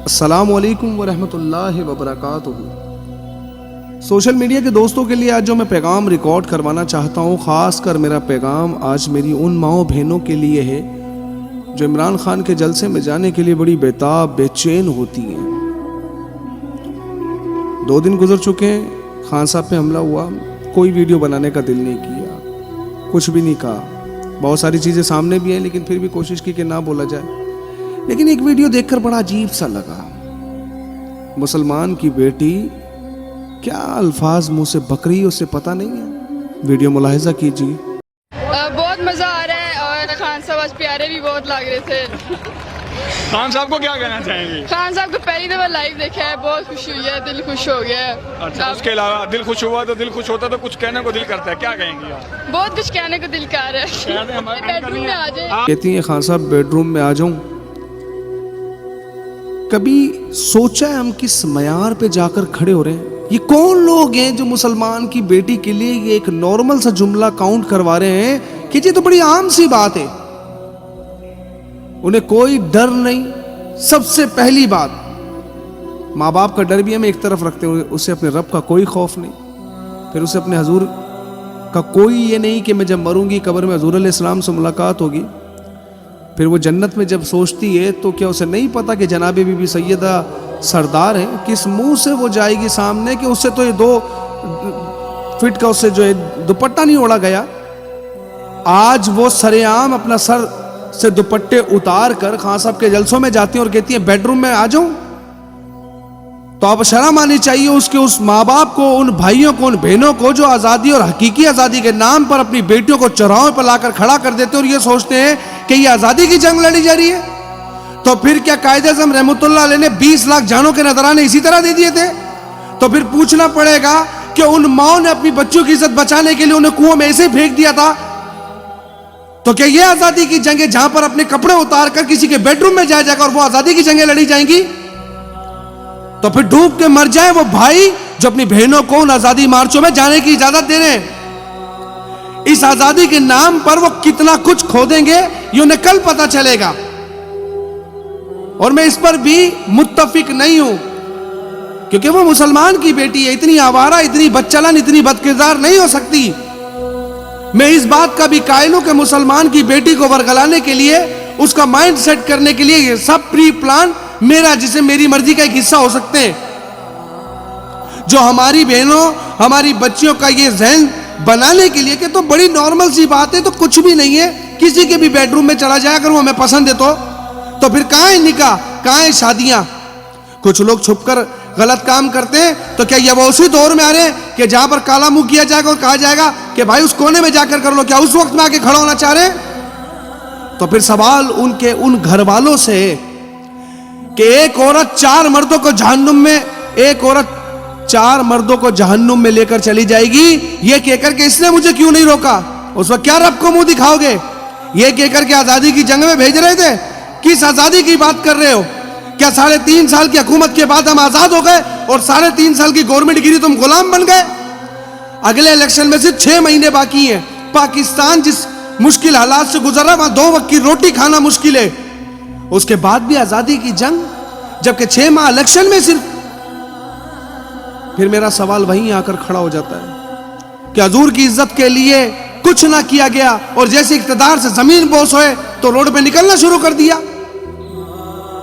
السلام علیکم ورحمۃ اللہ وبرکاتہ۔ سوشل میڈیا کے دوستوں کے لیے آج جو میں پیغام ریکارڈ کروانا چاہتا ہوں، خاص کر میرا پیغام آج میری ان ماؤں بہنوں کے لیے ہے جو عمران خان کے جلسے میں جانے کے لیے بڑی بےتاب بے چین ہوتی ہیں۔ 2 دن گزر چکے ہیں، خان صاحب پہ حملہ ہوا، کوئی ویڈیو بنانے کا دل نہیں کیا، کچھ بھی نہیں کہا۔ بہت ساری چیزیں سامنے بھی ہیں لیکن پھر بھی کوشش کی کہ نہ بولا جائے۔ لیکن ایک ویڈیو دیکھ کر بڑا عجیب سا لگا۔ مسلمان کی بیٹی، کیا الفاظ منہ سے بکری اسے پتہ نہیں ہے۔ ویڈیو ملاحظہ کیجیے۔ بہت مزہ آ رہا ہے اور خان صاحب آج پیارے بھی بہت لگ رہے تھے۔ خان صاحب کو کیا کہنا چاہیں گے؟ خان صاحب کو پہلی دفعہ لائیو دیکھا ہے، بہت خوشی ہوئی ہے، دل خوش ہو گیا ہے۔ اچھا، اس کے علاوہ دل خوش ہوا تو دل خوش ہوتا تو کچھ کہنے کو دل کرتا ہے، کیا کہیں گے آپ؟ بہت کچھ کہنے کو دل کر رہا ہے۔ بیڈ روم میں آ جائیں۔ کہتی ہیں خان صاحب بیڈ روم میں آ جاؤں۔ کبھی سوچا ہے ہم کس معیار پہ جا کر کھڑے ہو رہے ہیں؟ یہ کون لوگ ہیں جو مسلمان کی بیٹی کے لیے یہ ایک نارمل سا جملہ کاؤنٹ کروا رہے ہیں کہ یہ تو بڑی عام سی بات ہے، انہیں کوئی ڈر نہیں۔ سب سے پہلی بات، ماں باپ کا ڈر بھی ہم ایک طرف رکھتے ہیں، اسے اپنے رب کا کوئی خوف نہیں، پھر اسے اپنے حضور کا کوئی یہ نہیں کہ میں جب مروں گی قبر میں حضور علیہ السلام سے ملاقات ہوگی، پھر وہ جنت میں جب سوچتی ہے تو کیا اسے نہیں پتا کہ جناب بی بی سیدہ سردار ہے؟ کس منہ سے وہ جائے گی سامنے کہ اس سے تو یہ 2 فٹ کا اس سے جو ہے دوپٹہ نہیں اوڑا گیا۔ آج وہ سرعام اپنا سر سے دوپٹے اتار کر خان صاحب کے جلسوں میں جاتی ہیں اور کہتی ہیں بیڈ روم میں آ جاؤں۔ تو اب شرم آنی چاہیے اس ماں باپ کو، ان بھائیوں کو، ان بہنوں کو جو آزادی اور حقیقی آزادی کے نام پر اپنی بیٹیوں کو چوراہوں پر لا کر کھڑا کر دیتے اور یہ سوچتے ہیں کہ یہ آزادی کی جنگ لڑی جا رہی ہے۔ تو پھر کیا قائد اعظم رحمۃ اللہ علیہ نے 20 لاکھ جانوں کے نذرانے اسی طرح دے دیے تھے؟ تو پھر پوچھنا پڑے گا کہ ان ماؤں نے اپنی بچوں کی عزت بچانے کے لیے انہیں کنویں میں ایسے پھینک دیا تھا؟ تو کیا یہ آزادی کی جنگ ہے جہاں پر اپنے کپڑے اتار کر کسی کے بیڈ روم میں جائے جا کر اور وہ آزادی کی جنگیں لڑی جائیں گی؟ تو پھر ڈوب کے مر جائیں وہ بھائی جو اپنی بہنوں کو ان آزادی مارچوں میں جانے کی اجازت دے رہے ہیں۔ اس آزادی کے نام پر وہ کتنا کچھ کھو دیں گے یہ انہیں کل پتا چلے گا، اور میں اس پر بھی متفق نہیں ہوں، کیونکہ وہ مسلمان کی بیٹی ہے، اتنی آوارہ، اتنی بدچلن، اتنی بدکردار نہیں ہو سکتی۔ میں اس بات کا بھی قائل ہوں کہ مسلمان کی بیٹی کو ورگلانے کے لیے، اس کا مائنڈ سیٹ کرنے کے لیے یہ سب پری پلان میرا جسے میری مرضی کا ایک حصہ ہو سکتے ہیں۔ جو ہماری بہنوں، ہماری بچیوں کا یہ ذہن بنانے کے لیے کہ تو بڑی نارمل سی بات ہے، تو کچھ بھی نہیں ہے، کسی کے بھی بیڈ روم میں چلا جائے اگر وہ ہمیں پسند ہے تو پھر کہاں ہے نکاح، کہاں ہے شادیاں؟ کچھ لوگ چھپ کر غلط کام کرتے ہیں، تو کیا یہ وہ اسی دور میں آ رہے ہیں کہ جہاں پر کالا منہ کیا جائے گا اور کہا جائے گا کہ بھائی اس کونے میں جا کر کر لو؟ کیا اس وقت میں آ کے کھڑا ہونا چاہ رہے ہیں؟ تو پھر سوال ان کے ان گھر والوں سے ہے کہ ایک عورت 4 مردوں کو جہنم میں، ایک عورت 4 مردوں کو جہنم میں لے کر چلی جائے گی، یہ کہہ کر کہ اس نے مجھے کیوں نہیں روکا؟ اس وقت کیا رب کو منہ دکھاؤ گے؟ یہ کہہ کر کے آزادی کی جنگ میں بھیج رہے تھے؟ کس آزادی کی بات کر رہے ہو؟ کیا 3.5 سال کی حکومت کے بعد ہم آزاد ہو گئے اور 3.5 سال کی گورنمنٹ گری تم غلام بن گئے؟ اگلے الیکشن میں سے 6 مہینے باقی ہیں۔ پاکستان جس مشکل حالات سے گزر رہا ہے وہاں 2 وقت کی روٹی کھانا مشکل ہے، اس کے بعد بھی آزادی کی جنگ، جبکہ 6 ماہ الیکشن میں صرف۔ پھر میرا سوال وہیں آ کر کھڑا ہو جاتا ہے کہ حضور کی عزت کے لیے کچھ نہ کیا گیا اور جیسے اقتدار سے زمین بوس ہوئے تو روڈ پہ نکلنا شروع کر دیا۔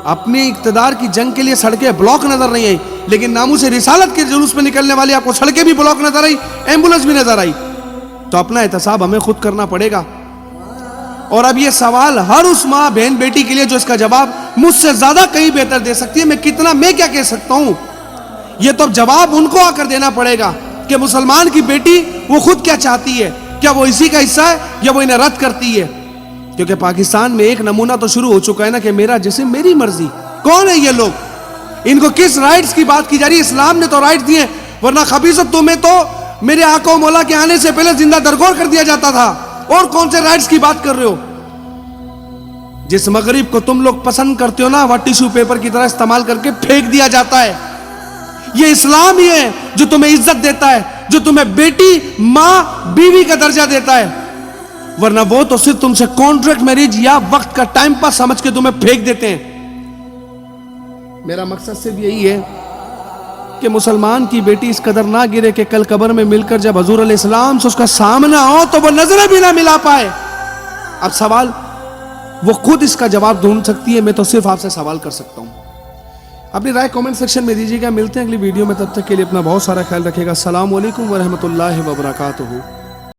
اپنے اقتدار کی جنگ کے لیے سڑکیں بلاک نظر نہیں آئی، لیکن ناموس رسالت کے جلوس پہ نکلنے والی آپ کو سڑکیں بھی بلاک نظر آئی، ایمبولنس بھی نظر آئی۔ تو اپنا احتساب ہمیں خود کرنا پڑے گا۔ اور اب یہ سوال ہر اس ماں بہن بیٹی کے لیے جو اس کا جواب مجھ سے زیادہ کہیں بہتر دے سکتی ہے، میں کیا کہہ سکتا ہوں، یہ تو اب جواب ان کو آ کر دینا پڑے گا کہ مسلمان کی بیٹی وہ خود کیا چاہتی ہے، کیا وہ اسی کا حصہ ہے یا وہ انہیں رد کرتی ہے؟ کیونکہ پاکستان میں ایک نمونہ تو شروع ہو چکا ہے نا کہ میرا جسم میری مرضی۔ کون ہے یہ لوگ؟ ان کو کس رائٹس کی بات کی جا رہی ہے؟ اسلام نے تو رائٹس دیے، ورنہ خبیثت تمہیں تو میرے آقا و مولا کے آنے سے پہلے زندہ درگور کر دیا جاتا تھا، اور کون سے رائٹس کی بات کر رہے ہو؟ جس مغرب کو تم لوگ پسند کرتے ہو نا، وہ ٹیشو پیپر کی طرح استعمال کر کے پھینک دیا جاتا ہے۔ یہ اسلام ہی ہے جو تمہیں عزت دیتا ہے، جو تمہیں بیٹی، ماں، بیوی کا درجہ دیتا ہے، ورنہ وہ تو صرف تم سے کانٹریکٹ میرج یا وقت کا ٹائم پاس سمجھ کے تمہیں پھینک دیتے ہیں۔ میرا مقصد صرف یہی ہے کہ مسلمان کی بیٹی اس قدر نہ گرے کہ کل قبر میں مل کر جب حضور علیہ السلام سے اس کا سامنا ہو تو وہ نظریں بھی نہ ملا پائے. اب سوال وہ خود اس کا جواب ڈھونڈ سکتی ہے, میں تو صرف آپ سے سوال کر سکتا ہوں. اپنی رائے کومنٹ سیکشن میں دیجیے گا. ملتے ہیں اگلی ویڈیو میں, تب تک کے لیے اپنا بہت سارا خیال رکھے گا. السلام علیکم ورحمۃ اللہ وبرکاتہ.